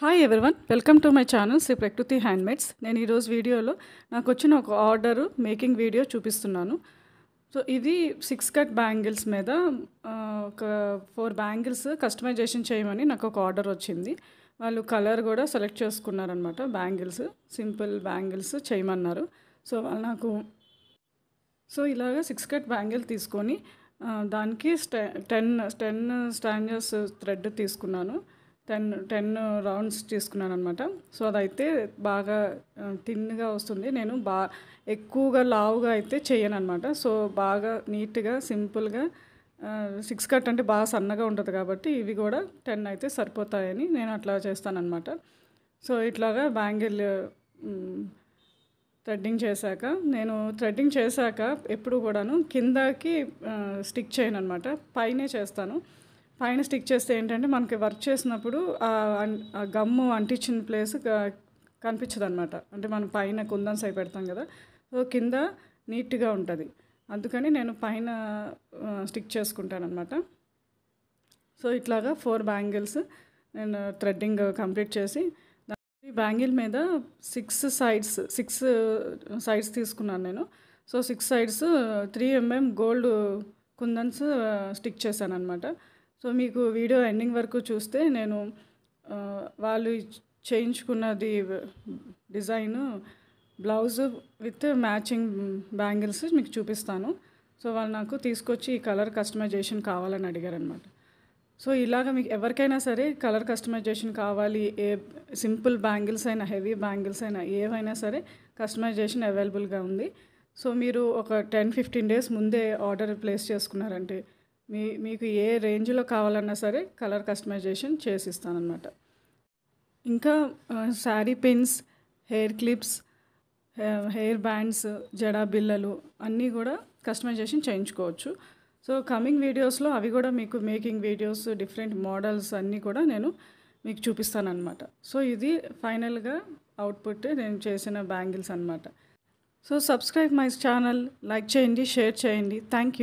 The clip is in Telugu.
Hi everyone, welcome to my channel Shri Prakruthi handmades. నేను ఈరోజు వీడియోలో నాకు వచ్చిన ఒక ఆర్డరు మేకింగ్ వీడియో చూపిస్తున్నాను. సో ఇది 6 కట్ బ్యాంగిల్స్ మీద ఒక 4 బ్యాంగిల్స్ కస్టమైజేషన్ చేయమని నాకు ఒక ఆర్డర్ వచ్చింది. వాళ్ళు కలర్ కూడా సెలెక్ట్ చేసుకున్నారనమాట. బ్యాంగిల్స్ సింపుల్ బ్యాంగిల్స్ చేయమన్నారు. సో వాళ్ళు నాకు ఇలాగ 6 కట్ బ్యాంగిల్ తీసుకొని దానికి 10 స్టాంజర్స్ థ్రెడ్ తీసుకున్నాను. 10 రౌండ్స్ తీసుకున్నాను అనమాట. సో అదైతే బాగా థిన్గా వస్తుంది. నేను ఎక్కువగా లావుగా అయితే చేయను అనమాట. సో బాగా నీట్గా సింపుల్గా 6 కట్ అంటే బాగా సన్నగా ఉంటుంది కాబట్టి ఇవి కూడా 10 అయితే సరిపోతాయని నేను అట్లా చేస్తానన్నమాట. సో ఇట్లాగా బ్యాంగిల్ థ్రెడ్డింగ్ చేశాక ఎప్పుడు కూడాను కిందకి స్టిక్ చేయను అనమాట, పైనే చేస్తాను. పైన స్టిక్ చేస్తే ఏంటంటే మనకి వర్క్ చేసినప్పుడు ఆ గమ్ము అంటించిన ప్లేస్ కనిపించదు అనమాట. అంటే మనం పైన కుందన్స్ అయి పెడతాం కదా, సో కింద నీట్గా ఉంటుంది. అందుకని నేను పైన స్టిక్ చేసుకుంటాను అనమాట. సో ఇట్లాగా 4 బ్యాంగిల్స్ నేను థ్రెడ్డింగ్ కంప్లీట్ చేసి ఈ బ్యాంగిల్ మీద 6 సైడ్స్ తీసుకున్నాను నేను. సో 6 సైడ్స్ 3 mm గోల్డ్ కుందన్స్ స్టిక్ చేశాను అనమాట. సో మీకు వీడియో ఎండింగ్ వరకు చూస్తే నేను వాళ్ళు చేయించుకున్నది design blouse with matching bangles మీకు చూపిస్తాను. సో వాళ్ళు నాకు తీసుకొచ్చి ఈ కలర్ కస్టమైజేషన్ కావాలని అడిగారనమాట. సో ఇలాగ మీకు ఎవరికైనా సరే కలర్ కస్టమైజేషన్ కావాలి, ఏ సింపుల్ బ్యాంగిల్స్ అయినా హెవీ బ్యాంగిల్స్ అయినా ఏవైనా సరే కస్టమైజేషన్ అవైలబుల్గా ఉంది. సో మీరు ఒక 10-15 డేస్ ముందే ఆర్డర్ ప్లేస్ చేసుకున్నారంటే మీకు ఏ రేంజ్లో కావాలన్నా సరే కలర్ కస్టమైజేషన్ చేసిస్తానమాట. ఇంకా sari pins, hair clips, hair bands, జడా బిల్లలు అన్నీ కూడా కస్టమైజేషన్ చేయించుకోవచ్చు. సో కమింగ్ వీడియోస్లో అవి కూడా మీకు మేకింగ్ వీడియోస్, డిఫరెంట్ మోడల్స్ అన్నీ కూడా నేను మీకు చూపిస్తానమాట. సో ఇది ఫైనల్గా అవుట్పుట్ నేను చేసిన బ్యాంగిల్స్ అనమాట. So subscribe my channel, like చేయండి, షేర్ చేయండి. Thank you.